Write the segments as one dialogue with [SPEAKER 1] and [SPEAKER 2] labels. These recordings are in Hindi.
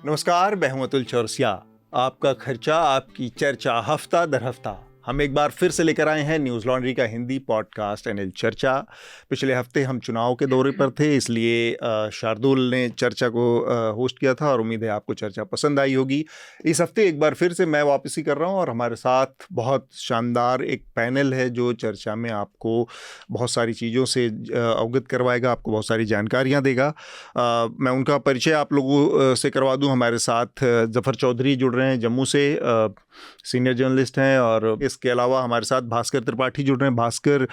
[SPEAKER 1] नमस्कार, मैं हूं अतुल चौरसिया। आपका खर्चा आपकी चर्चा, हफ्ता दर हफ्ता हम एक बार फिर से लेकर आए हैं न्यूज़ लॉन्ड्री का हिंदी पॉडकास्ट एनएल चर्चा। पिछले हफ्ते हम चुनाव के दौरे पर थे, इसलिए शार्दुल ने चर्चा को होस्ट किया था और उम्मीद है आपको चर्चा पसंद आई होगी। इस हफ्ते एक बार फिर से मैं वापसी कर रहा हूं और हमारे साथ बहुत शानदार एक पैनल है जो चर्चा में आपको बहुत सारी चीज़ों से अवगत करवाएगा, आपको बहुत सारी जानकारियाँ देगा। मैं उनका परिचय आप लोगों से करवा दूं। हमारे साथ जफ़र चौधरी जुड़ रहे हैं जम्मू से, सीनियर जर्नलिस्ट हैं, और इसके अलावा हमारे साथ भास्कर त्रिपाठी जुड़ रहे हैं। भास्कर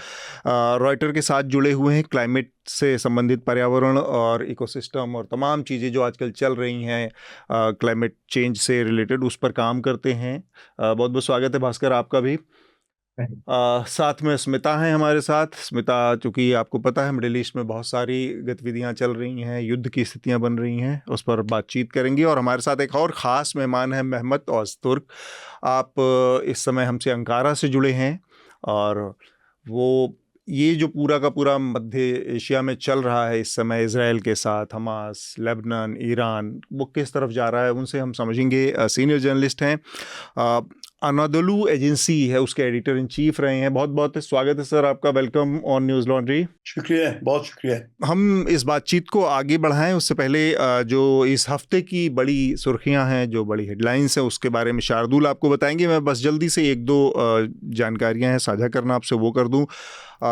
[SPEAKER 1] रॉयटर के साथ जुड़े हुए हैं, क्लाइमेट से संबंधित, पर्यावरण और इकोसिस्टम और तमाम चीज़ें जो आजकल चल रही हैं क्लाइमेट चेंज से रिलेटेड, उस पर काम करते हैं। बहुत बहुत स्वागत है भास्कर आपका भी। साथ में स्मिता हैं हमारे साथ। स्मिता, चूँकि आपको पता है मिडिल ईस्ट में बहुत सारी गतिविधियां चल रही हैं, युद्ध की स्थितियां बन रही हैं, उस पर बातचीत करेंगी। और हमारे साथ एक और ख़ास मेहमान है, मेहमत ओज़तुर्क। आप इस समय हमसे अंकारा से जुड़े हैं, और वो ये जो पूरा का पूरा मध्य एशिया में चल रहा है इस समय, इज़राइल के साथ, हमास, लेबनान, ईरान, वो किस तरफ जा रहा है, उनसे हम समझेंगे। सीनियर जर्नलिस्ट हैं, अनादोलू एजेंसी है उसके एडिटर इन चीफ रहे हैं। बहुत बहुत स्वागत है सर आपका, वेलकम ऑन न्यूज़ लॉन्ड्री।
[SPEAKER 2] शुक्रिया, बहुत शुक्रिया।
[SPEAKER 1] हम इस बातचीत को आगे बढ़ाएं उससे पहले जो इस हफ्ते की बड़ी सुर्खियां हैं, जो बड़ी हेडलाइंस हैं, उसके बारे में शार्दुल आपको बताएंगे। मैं बस जल्दी से एक दो जानकारियां हैं साझा करना आपसे, वो कर दूं।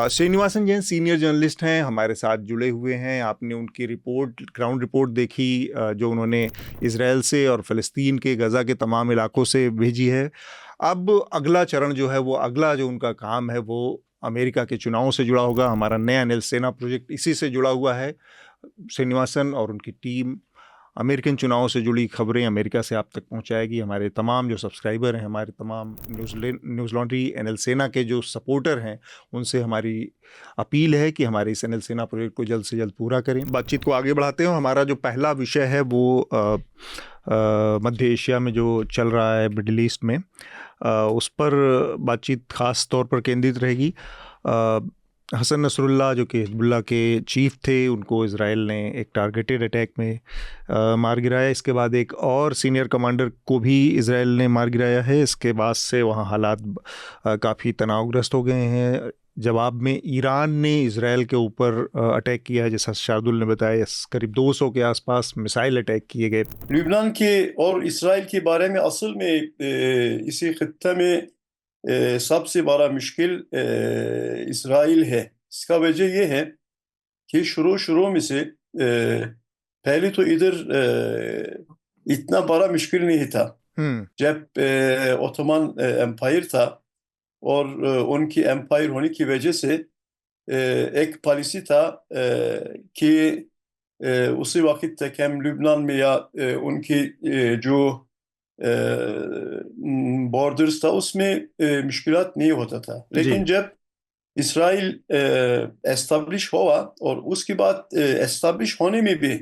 [SPEAKER 1] श्रीनिवासन जैन सीनियर जर्नलिस्ट हैं, हमारे साथ जुड़े हुए हैं। आपने उनकी रिपोर्ट, ग्राउंड रिपोर्ट देखी जो उन्होंने इज़राइल से और फ़लस्तीन के गज़ा के तमाम इलाकों से भेजी है। अब अगला चरण जो है, वो अगला जो उनका काम है, वो अमेरिका के चुनावों से जुड़ा होगा। हमारा नया एनएल सेना प्रोजेक्ट इसी से जुड़ा हुआ है। श्रीनिवासन और उनकी टीम अमेरिकन चुनावों से जुड़ी खबरें अमेरिका से आप तक पहुंचाएगी। हमारे तमाम जो सब्सक्राइबर हैं, हमारे तमाम न्यूज़ लॉन्ड्री एनएल सेना के जो सपोर्टर हैं, उनसे हमारी अपील है कि हमारे इस एनएल सेना प्रोजेक्ट को जल्द से जल्द पूरा करें। बातचीत को आगे बढ़ाते हैं। हमारा जो पहला विषय है वो मध्य एशिया में जो चल रहा है, मिडिल ईस्ट में, उस पर बातचीत ख़ास तौर पर केंद्रित रहेगी। हसन नसरुल्लाह जो कि हिजबुल्लाह के चीफ थे, उनको इज़राइल ने एक टारगेटेड अटैक में मार गिराया। इसके बाद एक और सीनियर कमांडर को भी इज़राइल ने मार गिराया है। इसके बाद से वहाँ हालात काफ़ी तनावग्रस्त हो गए हैं। जवाब में ईरान ने इज़राइल के ऊपर अटैक किया है, जैसा शार्दुल ने बताया। करीब 200 के आसपास मिसाइल अटैक किए गए।
[SPEAKER 2] लुबनान के और इस्राइल के बारे में असल में इसी खित्ते में सबसे बड़ा मुश्किल इस्राइल है। इसका वजह यह है कि शुरू में से पहले तो इधर इतना बड़ा मुश्किल नहीं था। जब ओटोमन एम्पायर था और उनकी एम्पायर होने की वजह से एक पॉलिसी था कि उसी वक्त तक हम लुबनान में या उनकी जो बॉर्डर्स था उसमें मुश्किलात नहीं होता था। लेकिन जब इसराइल एस्टाब्लिश हुआ और उसके बाद एस्टाब्लिश होने में भी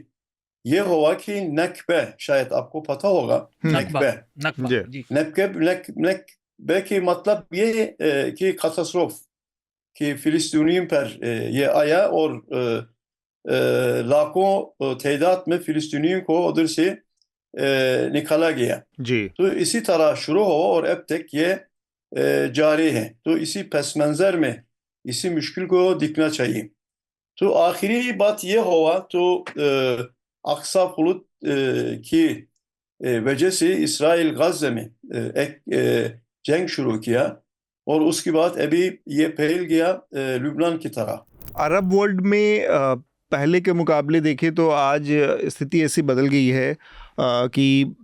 [SPEAKER 2] ये हुआ कि नकबे, शायद आपको पता होगा, नकबे के मतलब ये कि कैटास्ट्रोफ कि फिलिस्तीनियों पर ये आया और लाखों तादाद में फिलिस्तीनियों को उधर से निकाला गया जी। तो इसी तरह शुरू हो और अब तक ये जारी है। तो इसी पस मंजर में इसी मुश्किल को दिखना चाहिए। तो आखिरी बात ये हुआ तो अक्सा फलूद की वजह से इसराइल गज़ा में एक जंग शुरू किया और उसके बाद अभी ये फैल गया लुबनान की तरह।
[SPEAKER 1] अरब वर्ल्ड में पहले के मुकाबले देखें तो आज स्थिति ऐसी बदल गई है कि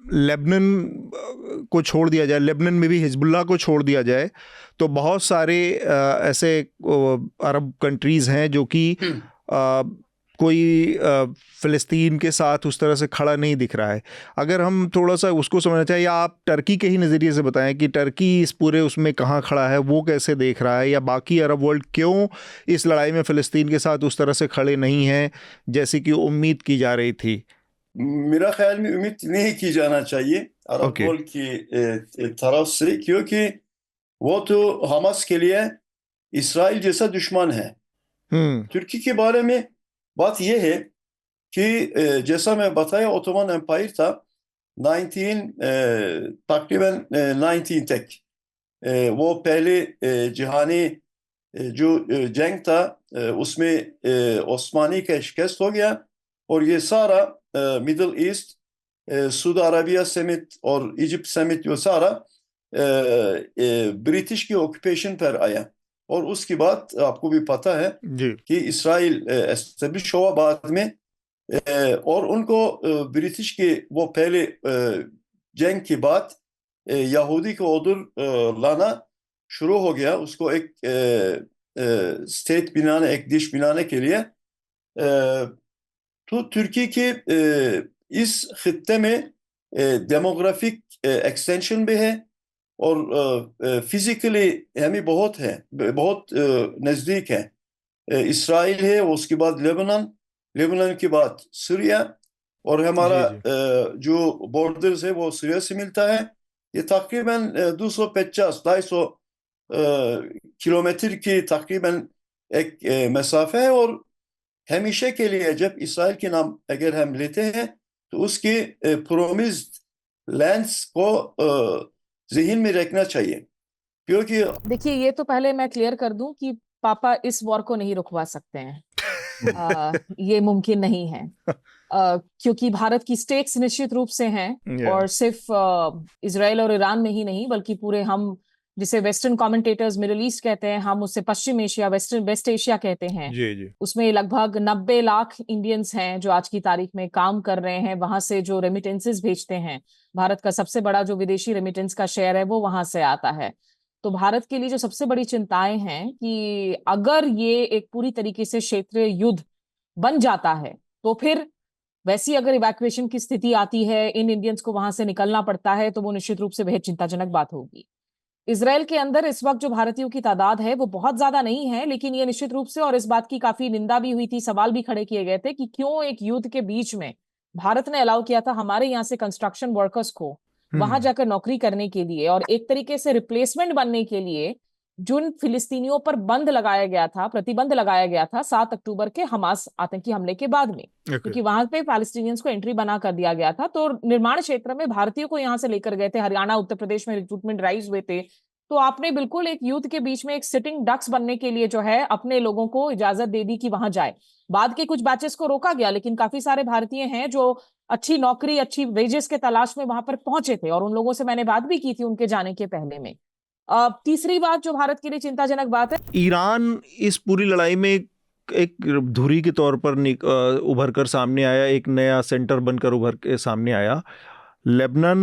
[SPEAKER 1] लेबनान को छोड़ दिया जाए, लेबनान में भी हिजबुल्लाह को छोड़ दिया जाए, तो बहुत सारे ऐसे अरब कंट्रीज़ हैं जो कि कोई फ़लस्तीन के साथ उस तरह से खड़ा नहीं दिख रहा है। अगर हम थोड़ा सा उसको समझना चाहिए, या आप टर्की के ही नज़रिए से बताएं कि टर्की इस पूरे उसमें कहाँ खड़ा है, वो कैसे देख रहा है, या बाकी अरब वर्ल्ड क्यों इस लड़ाई में फ़लस्तीन के साथ उस तरह से खड़े नहीं हैं जैसे कि उम्मीद की जा रही थी।
[SPEAKER 2] मेरा ख्याल में उम्मीद नहीं की जाना चाहिए अरब वर्ल्ड की तरफ से, क्योंकि वो तो हमास के लिए इसराइल जैसा दुश्मन है। तुर्की के बारे में बात यह है कि जैसा मैं बताया ओटोमन एम्पायर था 19 तकरीबन 19 तक। वो पहले जहानी जो जंग था उसमें ओस्मानी का शिकस्त हो गया और ये सारा मिडल ईस्ट सऊदी अरबिया समेत और इजिप्ट समेत जो सारा ब्रिटिश की ऑक्यूपेशन पर आया। और उसके बाद आपको भी पता है
[SPEAKER 1] जी
[SPEAKER 2] कि इसराइल एस्टेब्लिश हुआ बाद में। और उनको ब्रिटिश के वो पहले जंग के बाद यहूदी को उधर लाना शुरू हो गया, उसको एक स्टेट बनाने, एक देश बनाने के लिए। तो तुर्की के इस खित्ते में डेमोग्राफिक एक्सटेंशन भी है और फिजिकली हमें बहुत है, बहुत नज़दीक है। इसराइल है, उसके बाद लेबनान, लेबनान के बाद सीरिया, और हमारा
[SPEAKER 1] जी जी
[SPEAKER 2] जो बॉर्डर्स है वो सीरिया से मिलता है। ये तकरीबन 250-250 किलोमीटर की तकरीबन एक मसाफा है। और हमेशा के लिए जब इसराइल के नाम अगर हम लेते हैं तो उसके प्रोमिस्ड लैंड्स को जहन में रखना चाहिए, क्योंकि
[SPEAKER 3] देखिए, ये तो पहले मैं क्लियर कर दूं कि पापा इस वॉर को नहीं रुकवा सकते हैं। ये मुमकिन नहीं है, क्योंकि भारत की स्टेक्स निश्चित रूप से हैं।
[SPEAKER 1] या
[SPEAKER 3] और सिर्फ इजराइल और ईरान में ही नहीं, बल्कि पूरे हम जिसे वेस्टर्न कमेंटेटर्स मिडिल ईस्ट कहते हैं, हम उससे पश्चिम एशिया, वेस्ट एशिया कहते हैं,
[SPEAKER 1] जी जी
[SPEAKER 3] उसमें लगभग 90 लाख इंडियंस हैं जो आज की तारीख में काम कर रहे हैं। वहां से जो रेमिटेंसेस भेजते हैं, भारत का सबसे बड़ा जो विदेशी रेमिटेंस का शेयर है वो वहां से आता है। तो भारत के लिए जो सबसे बड़ी चिंताएं हैं कि अगर ये एक पूरी तरीके से क्षेत्रीय युद्ध बन जाता है तो फिर वैसी अगर इवैक्यूएशन की स्थिति आती है, इन इंडियंस को वहां से निकलना पड़ता है, तो वो निश्चित रूप से बेहद चिंताजनक बात होगी। इसराइल के अंदर इस वक्त जो भारतीयों की तादाद है वो बहुत ज्यादा नहीं है, लेकिन ये निश्चित रूप से, और इस बात की काफी निंदा भी हुई थी, सवाल भी खड़े किए गए थे कि क्यों एक युद्ध के बीच में भारत ने अलाउ किया था हमारे यहाँ से कंस्ट्रक्शन वर्कर्स को वहां जाकर नौकरी करने के लिए, और एक तरीके से रिप्लेसमेंट बनने के लिए जिन फिलिस्तीनियों पर बंद लगाया गया था, प्रतिबंध लगाया गया था 7 अक्टूबर के हमास आतंकी हमले के बाद में,
[SPEAKER 1] ओके
[SPEAKER 3] क्योंकि वहां पे पैलेस्टीनियंस को एंट्री बना कर दिया गया था। तो निर्माण क्षेत्र में भारतीयों को यहां से लेकर गए थे, हरियाणा उत्तर प्रदेश में रिक्रूटमेंट ड्राइव्स हुए थे। तो आपने बिल्कुल एक युद्ध के बीच में एक सिटिंग डक्स बनने के लिए जो है अपने लोगों को इजाजत दे दी कि वहां जाए। बाद के कुछ बैचेस को रोका गया, लेकिन काफी सारे भारतीय हैं जो अच्छी नौकरी, अच्छी वेजेस के तलाश में वहां पर पहुंचे थे, और उन लोगों से मैंने बात भी की थी उनके जाने के पहले में। तीसरी बात जो भारत के लिए चिंताजनक बात है,
[SPEAKER 1] ईरान इस पूरी लड़ाई में एक धुरी के तौर पर उभर कर सामने आया, एक नया सेंटर बनकर उभर के सामने आया। लेबनान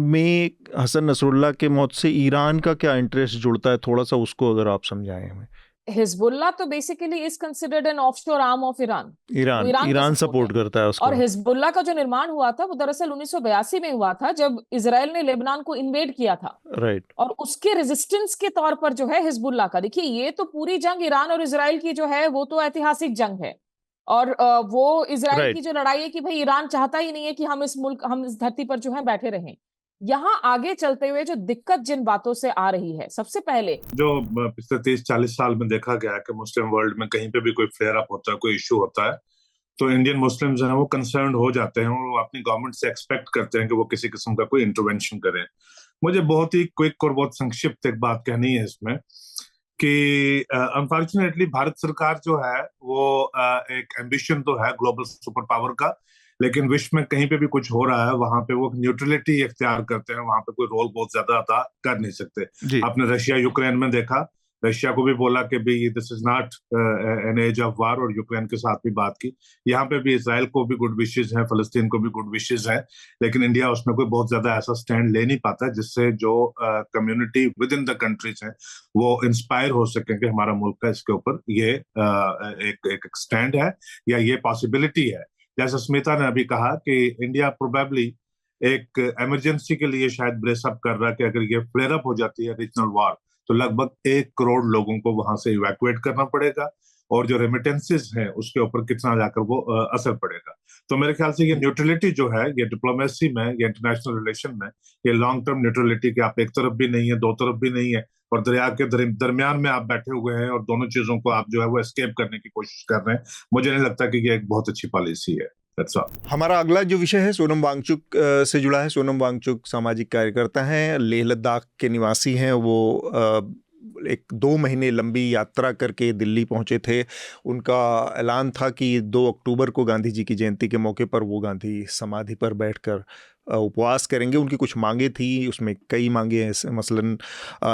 [SPEAKER 1] में हसन नसरुल्लाह के मौत से ईरान का क्या इंटरेस्ट जुड़ता है, थोड़ा सा उसको अगर आप समझाएं हमें।
[SPEAKER 3] हिजबुल्लाह तो basically is considered an offshore arm of Iran.
[SPEAKER 1] Iran
[SPEAKER 3] Iran का
[SPEAKER 1] ईरान
[SPEAKER 3] सपोर्ट
[SPEAKER 1] सपोर्ट
[SPEAKER 3] है।
[SPEAKER 1] करता है उसको।
[SPEAKER 3] और हिजबुल्लाह का जो निर्माण हुआ था वो दरअसल 1982 में हुआ था, जब इसराइल ने लेबनान को इन्वेड किया था।
[SPEAKER 1] राइट
[SPEAKER 3] और उसके रेजिस्टेंस के तौर पर जो है हिजबुल्लाह का, देखिए ये तो पूरी जंग ईरान और इसराइल की जो है वो तो ऐतिहासिक जंग है। और वो इसराइल की
[SPEAKER 1] राइट
[SPEAKER 3] जो लड़ाई है कि भाई ईरान चाहता ही नहीं है कि हम इस धरती पर जो है बैठे रहें। यहाँ आगे चलते हुए जो दिक्कत जिन बातों से आ रही है, सबसे पहले
[SPEAKER 4] जो पिछले 30-40 साल में देखा गया है कि मुस्लिम वर्ल्ड में कहीं पे भी कोई फ्लेयर अप होता है, कोई इश्यू होता है, तो इंडियन मुस्लिम्स हैं वो कंसर्न हो जाते हैं और वो अपनी गवर्नमेंट से एक्सपेक्ट करते हैं कि वो किसी किस्म का कोई इंटरवेंशन करें। मुझे बहुत ही क्विक और बहुत संक्षिप्त एक बात कहनी है इसमें कि अनफॉर्चुनेटली भारत सरकार जो है वो एक एम्बिशन तो है ग्लोबल सुपर पावर का, लेकिन विश्व में कहीं पे भी कुछ हो रहा है वहां पे वो न्यूट्रलिटी इख्तियार करते हैं, वहां पे कोई रोल बहुत ज्यादा अदा कर नहीं सकते।
[SPEAKER 1] जी
[SPEAKER 4] आपने रशिया यूक्रेन में देखा, रशिया को भी बोला कि भी this is not an age of war, और यूक्रेन के साथ भी बात की। यहाँ पे भी इसराइल को भी गुड विशेज हैं, फलस्तीन को भी गुड विशेज हैं, लेकिन इंडिया उसमें कोई बहुत ज्यादा ऐसा स्टैंड ले नहीं पाता जिससे जो community with in the countries है वो इंस्पायर हो सके कि हमारा मुल्क का इसके ऊपर ये एक स्टैंड है या ये पॉसिबिलिटी है। जैसे स्मिता ने अभी कहा कि इंडिया प्रोबेबली एक इमरजेंसी के लिए शायद ब्रेसअप कर रहा है कि अगर ये फ्लेयर अप हो जाती है रीजनल वॉर तो लगभग 1 करोड़ लोगों को वहां से इवैक्यूएट करना पड़ेगा, और जो रेमिटेंसेस हैं उसके ऊपर कितना जाकर वो असर पड़ेगा। तो मेरे ख्याल से ये न्यूट्रलिटी जो है, ये डिप्लोमेसी में, ये इंटरनेशनल रिलेशन में, ये लॉन्ग टर्म न्यूट्रलिटी कि आप एक तरफ भी नहीं है, दो तरफ भी नहीं है, और दरिया के दरमियान में आप बैठे हुए हैं और दोनों चीजों को आप जो है वो एस्केप करने की कोशिश कर रहे हैं, मुझे नहीं लगता कि ये एक बहुत अच्छी पॉलिसी है। That's all.
[SPEAKER 1] हमारा अगला जो विषय है सोनम वांगचुक से जुड़ा है। सोनम वांगचुक सामाजिक कार्यकर्ता हैं, लेह लद्दाख के निवासी हैं। वो एक 2 महीने लंबी यात्रा करके दिल्ली पहुंचे थे। उनका ऐलान था कि 2 अक्टूबर को गांधी जी की जयंती के मौके पर वो गांधी समाधि पर बैठकर उपवास करेंगे। उनकी कुछ मांगे थी, उसमें कई मांगे हैं। मसलन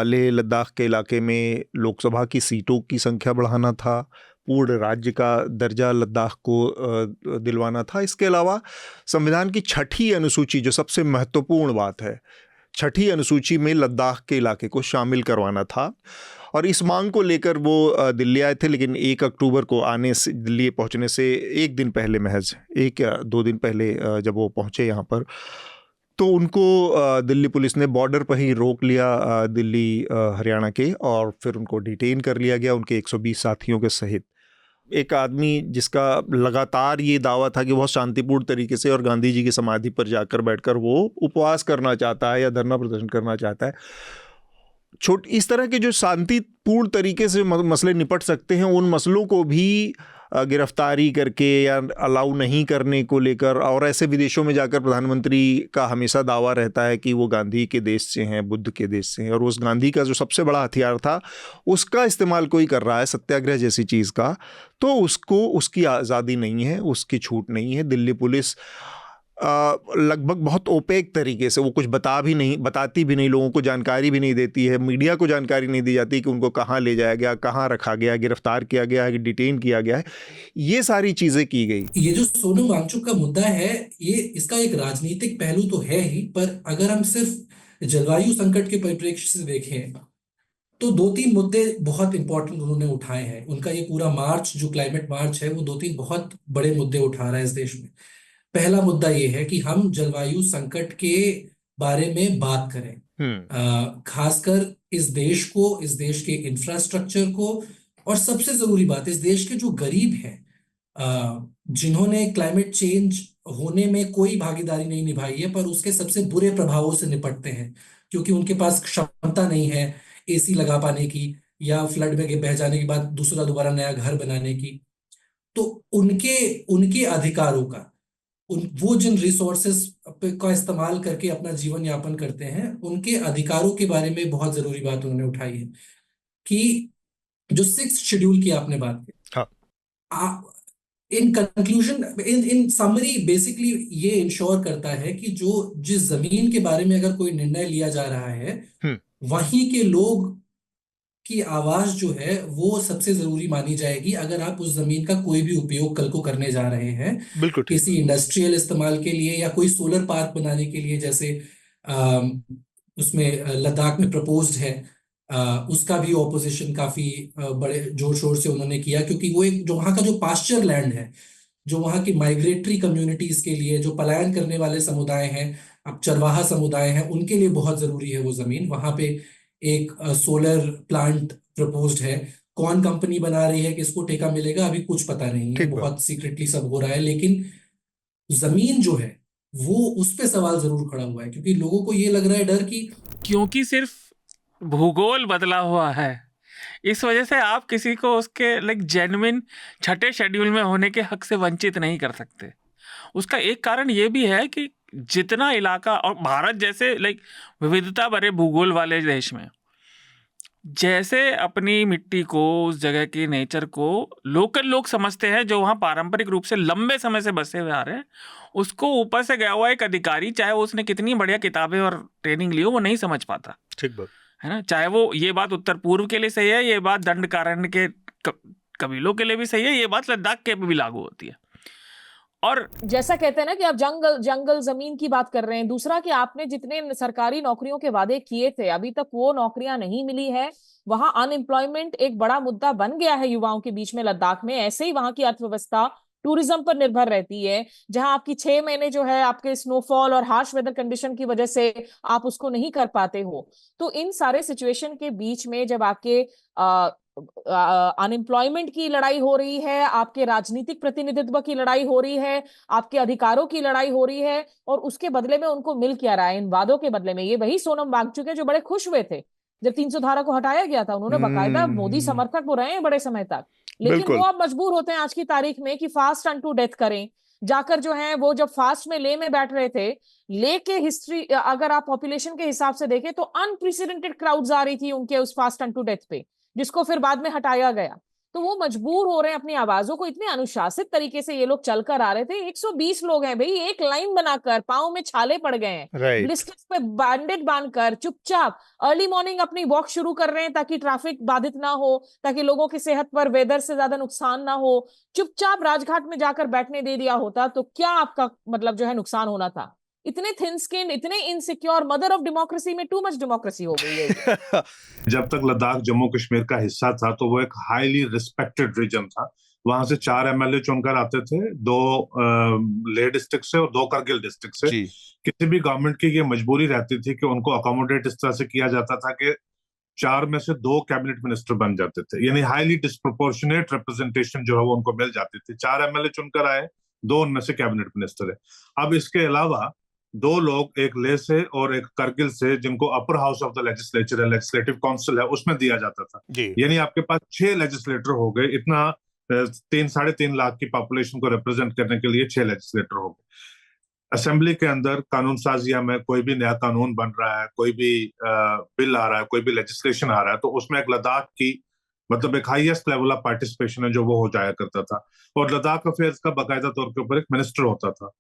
[SPEAKER 1] लेह लद्दाख के इलाके में लोकसभा की सीटों की संख्या बढ़ाना था, पूर्ण राज्य का दर्जा लद्दाख को दिलवाना था। इसके अलावा संविधान की 6ठी अनुसूची, जो सबसे महत्वपूर्ण बात है, 6ठी अनुसूची में लद्दाख के इलाके को शामिल करवाना था। और इस मांग को लेकर वो दिल्ली आए थे, लेकिन 1 अक्टूबर को आने से, दिल्ली पहुंचने से 1 दिन पहले, महज 1 या 2 दिन पहले जब वो पहुंचे यहाँ पर, तो उनको दिल्ली पुलिस ने बॉर्डर पर ही रोक लिया, दिल्ली हरियाणा के, और फिर उनको डिटेन कर लिया गया उनके 120 साथियों के सहित। एक आदमी जिसका लगातार ये दावा था कि बहुत शांतिपूर्ण तरीके से और गांधी जी की समाधि पर जाकर बैठकर वो उपवास करना चाहता है या धरना प्रदर्शन करना चाहता है। इस तरह के जो शांतिपूर्ण तरीके से मसले निपट सकते हैं, उन मसलों को भी गिरफ्तारी करके या अलाउ नहीं करने को लेकर, और ऐसे विदेशों में जाकर प्रधानमंत्री का हमेशा दावा रहता है कि वो गांधी के देश से हैं, बुद्ध के देश से हैं, और उस गांधी का जो सबसे बड़ा हथियार था उसका इस्तेमाल कोई कर रहा है, सत्याग्रह जैसी चीज़ का, तो उसको, उसकी आज़ादी नहीं है, उसकी छूट नहीं है। दिल्ली पुलिस लगभग बहुत ओपेक तरीके से, वो कुछ बताती भी नहीं, लोगों को जानकारी भी नहीं देती है, मीडिया को जानकारी नहीं दी जाती कि उनको कहाँ ले जाया गया, कहाँ रखा गया, गिरफ्तार किया गया है, डिटेन किया गया है, ये सारी चीज़ें की गई।
[SPEAKER 5] ये जो सोनम वांगचुक का मुद्दा है, ये इसका एक राजनीतिक पहलू तो है ही, पर अगर हम सिर्फ जलवायु संकट के परिप्रेक्ष्य से देखें तो 2-3 मुद्दे बहुत इंपॉर्टेंट उन्होंने उठाए हैं। उनका ये पूरा मार्च, जो क्लाइमेट मार्च है, वो 2-3 बहुत बड़े मुद्दे उठा रहा है इस देश में। पहला मुद्दा ये है कि हम जलवायु संकट के बारे में बात करें, खासकर इस देश को, इस देश के इंफ्रास्ट्रक्चर को, और सबसे जरूरी बात, इस देश के जो गरीब हैं, जिन्होंने क्लाइमेट चेंज होने में कोई भागीदारी नहीं निभाई है, पर उसके सबसे बुरे प्रभावों से निपटते हैं, क्योंकि उनके पास क्षमता नहीं है एसी लगा पाने की, या फ्लड में बह जाने के बाद दोबारा नया घर बनाने की। तो उनके अधिकारों का, वो जिन रिसोर्सेस का इस्तेमाल करके अपना जीवन यापन करते हैं, उनके अधिकारों के बारे में बहुत जरूरी बात उन्होंने उठाई है। कि जो 6th शेड्यूल की आपने बात की, हाँ, in conclusion, in summary, basically ये इंश्योर करता है कि जिस जमीन के बारे में अगर कोई निर्णय लिया जा रहा है, वहीं के लोग की आवाज जो है वो सबसे जरूरी मानी जाएगी। अगर आप उस जमीन का कोई भी उपयोग कल को करने जा रहे हैं,
[SPEAKER 1] बिल्कुल
[SPEAKER 5] किसी इंडस्ट्रियल इस्तेमाल के लिए या कोई सोलर पार्क बनाने के लिए, जैसे उसमें लद्दाख में प्रपोज्ड है, उसका भी ऑपोजिशन काफी बड़े जोर शोर से उन्होंने किया, क्योंकि वो एक, जो वहाँ का जो पास्चर लैंड है, जो वहाँ की माइग्रेटरी कम्युनिटीज के लिए, जो पलायन करने वाले समुदाय हैं, अब चरवाहा समुदाय हैं, उनके लिए बहुत जरूरी है वो जमीन। वहां पे एक सोलर प्लांट प्रपोज्ड है। कौन कंपनी बना रही है, किसको ठेका मिलेगा, अभी कुछ पता नहीं है, बहुत सीक्रेटली सब हो रहा है। लेकिन जमीन जो है वो, उस पे सवाल जरूर खड़ा हुआ है, क्योंकि लोगों को ये लग रहा है डर कि,
[SPEAKER 6] क्योंकि सिर्फ भूगोल बदला हुआ है, इस वजह से आप किसी को उसके जेन्युइन 6ठे शेड्यूल में होने के हक से वंचित नहीं कर सकते। उसका एक कारण ये भी है कि जितना इलाका, और भारत जैसे विविधता भरे भूगोल वाले देश में, जैसे अपनी मिट्टी को, उस जगह की नेचर को लोकल लोग समझते हैं, जो वहाँ पारंपरिक रूप से लंबे समय से बसे हुए आ रहे हैं, उसको ऊपर से गया हुआ एक अधिकारी, चाहे वो उसने कितनी बढ़िया किताबें और ट्रेनिंग ली हो, वो नहीं समझ पाता।
[SPEAKER 1] ठीक बात
[SPEAKER 6] है ना। चाहे वो, ये बात उत्तर पूर्व के लिए सही है, ये बात दंडकारण्य के कबीलों के लिए भी सही है, ये बात लद्दाख के भी लागू होती है। और
[SPEAKER 3] जैसा कहते हैं ना कि आप जंगल जमीन की बात कर रहे हैं। दूसरा कि आपने जितने सरकारी नौकरियों के वादे किए थे, अभी तक वो नौकरियां नहीं मिली है। वहां अनएम्प्लॉयमेंट एक बड़ा मुद्दा बन गया है युवाओं के बीच में लद्दाख में। ऐसे ही वहां की अर्थव्यवस्था टूरिज्म पर निर्भर रहती है, जहां आपकी 6 महीने जो है आपके स्नोफॉल और हार्श वेदर कंडीशन की वजह से आप उसको नहीं कर पाते हो। तो इन सारे सिचुएशन के बीच में जब आपके अनएम्प्लॉयमेंट की लड़ाई हो रही है, आपके राजनीतिक प्रतिनिधित्व की लड़ाई हो रही है, आपके अधिकारों की लड़ाई हो रही है, और उसके बदले में उनको मिल क्या रहा है इन वादों के बदले में? ये वही सोनम वांगचुक है जो बड़े खुश हुए थे जब 300 धारा को हटाया गया था। उन्होंने बाकायदा मोदी समर्थक वो रहे हैं बड़े समय तक, लेकिन वो अब मजबूर होते हैं आज की तारीख में कि फास्ट अनटू डेथ करें, जाकर जो है वो जब फास्ट में ले में बैठ रहे थे, ले के हिस्ट्री अगर आप पॉपुलेशन के हिसाब से देखें तो अनप्रेसिडेंटेड क्राउड्स आ रही थी उनके उस फास्ट अनटू डेथ पे, जिसको फिर बाद में हटाया गया। तो वो मजबूर हो रहे हैं अपनी आवाजों को, इतने अनुशासित तरीके से ये लोग चलकर आ रहे थे। 120 लोग हैं भाई, एक लाइन बनाकर, पांव में छाले पड़ गए हैं, ब्लिस्टर्स पे बैंडेज बांधकर चुपचाप अर्ली मॉर्निंग अपनी वॉक शुरू कर रहे हैं ताकि ट्रैफिक बाधित ना हो, ताकि लोगों की सेहत पर वेदर से ज्यादा नुकसान ना हो। चुपचाप राजघाट में जाकर बैठने दे दिया होता तो क्या आपका मतलब जो है नुकसान होना था? इतने थिन स्किन, इतने इनसिक्योर, मदर ऑफ डेमोक्रेसी में टू मच डेमोक्रेसी हो गई है।
[SPEAKER 4] जब तक लद्दाख जम्मू कश्मीर का हिस्सा था तो वो एक हाईली रिस्पेक्टेड रीजन था। वहां से 4 एमएलए चुनकर आते थे, 2 लेह डिस्ट्रिक्ट से और 2 करगिल डिस्ट्रिक्ट से। किसी भी गवर्नमेंट की ये मजबूरी रहती थी कि उनको अकोमोडेट इस तरह से किया जाता था कि 4 में से 2 कैबिनेट मिनिस्टर बन जाते थे, यानी हाईली डिस्प्रोपोर्शनेट रिप्रेजेंटेशन जो है वो उनको मिल जाती थी। 4 एमएलए चुनकर आए, 2 उनमें से कैबिनेट मिनिस्टर है। अब इसके अलावा 2 लोग, एक लेह से और एक करगिल से, जिनको upper house of the legislature है, लेजिस्लेटिव काउंसिल है, उसमें दिया जाता था। यानी आपके पास 6 लेजिस्लेटर हो गए। इतना 3-3.5 लाख की पॉपुलेशन को रिप्रेजेंट करने के लिए 6 लेजिस्लेटर हो गए। असेंबली के अंदर कानून साजिया में कोई भी नया कानून बन रहा है, कोई भी बिल आ रहा है, कोई भी लेजिस्लेशन आ रहा है, तो उसमें एक लद्दाख की मतलब एक हाईएस्ट लेवल ऑफ पार्टिसिपेशन है जो वो हो जाया करता था। और लद्दाख अफेयर्स का बाकायदा तौर के ऊपर एक मिनिस्टर होता था।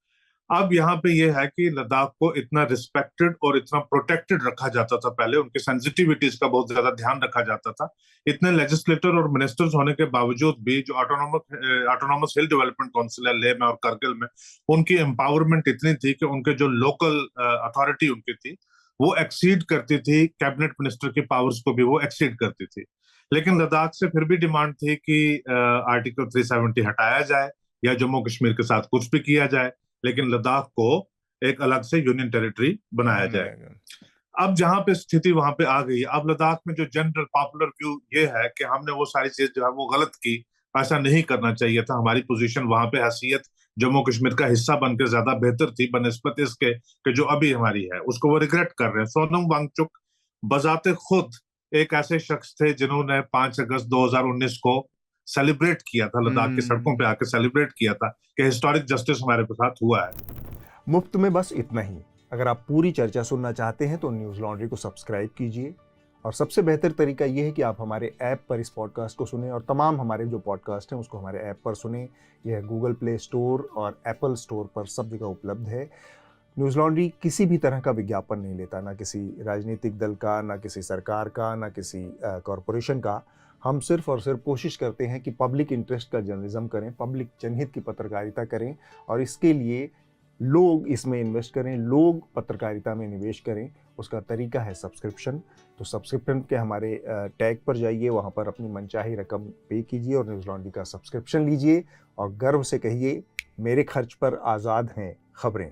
[SPEAKER 4] अब यहाँ पे ये है कि लद्दाख को इतना रिस्पेक्टेड और इतना प्रोटेक्टेड रखा जाता था पहले, उनकी सेंसिटिविटीज का बहुत ज्यादा ध्यान रखा जाता था। इतने लेजिस्लेटर और मिनिस्टर्स होने के बावजूद भी जो ऑटोनॉमस हिल डेवलपमेंट काउंसिल है लेह में और करगिल में, उनकी एम्पावरमेंट इतनी थी कि उनके जो लोकल अथॉरिटी उनकी थी वो एक्सीड करती थी, कैबिनेट मिनिस्टर की पावर्स को भी वो एक्सीड करती थी। लेकिन लद्दाख से फिर भी डिमांड थी कि आर्टिकल 370 हटाया जाए या जम्मू कश्मीर के साथ कुछ भी किया जाए, लेकिन लद्दाख को एक अलग से यूनियन टेरिटरी बनाया जाए। अब जहां पे स्थिति वहां पे आ गई, अब लद्दाख में जो जनरल पॉपुलर व्यू ये है कि हमने वो सारी चीज जो है वो गलत की, ऐसा नहीं करना चाहिए था। हमारी पोजीशन वहां पे हैसियत जम्मू कश्मीर का हिस्सा बनकर ज्यादा बेहतर थी बनस्पत इसके कि जो अभी हमारी है, उसको वो रिग्रेट कर रहे हैं। सोनम वांगचुक बजाते खुद एक ऐसे शख्स थे जिन्होंने 5 अगस्त 2019 को सेलिब्रेट किया था, लद्दाख की सड़कों पे आके सेलिब्रेट किया था कि हिस्टोरिक जस्टिस हमारे साथ हुआ है।
[SPEAKER 1] मुफ्त में बस इतना ही। अगर आप पूरी चर्चा सुनना चाहते हैं तो न्यूज़ लॉन्ड्री को सब्सक्राइब कीजिए, और सबसे बेहतर तरीका यह है कि आप हमारे ऐप पर इस पॉडकास्ट को सुनें, और तमाम हमारे जो पॉडकास्ट हैं उसको हमारे ऐप पर सुनें। यह गूगल प्ले स्टोर और एप्पल स्टोर पर सब जगह उपलब्ध है। न्यूज़ लॉन्ड्री किसी भी तरह का विज्ञापन नहीं लेता, ना किसी राजनीतिक दल का, ना किसी सरकार का, ना किसी कॉरपोरेशन का। हम सिर्फ और सिर्फ कोशिश करते हैं कि पब्लिक इंटरेस्ट का जर्नलिज्म करें, पब्लिक जनहित की पत्रकारिता करें, और इसके लिए लोग इसमें इन्वेस्ट करें, लोग पत्रकारिता में निवेश करें। उसका तरीका है सब्सक्रिप्शन। तो सब्सक्रिप्शन के हमारे टैग पर जाइए, वहाँ पर अपनी मनचाही रकम पे कीजिए और न्यूज़ लॉन्ड्री का सब्सक्रिप्शन लीजिए, और गर्व से कहिए, मेरे खर्च पर आज़ाद हैं खबरें।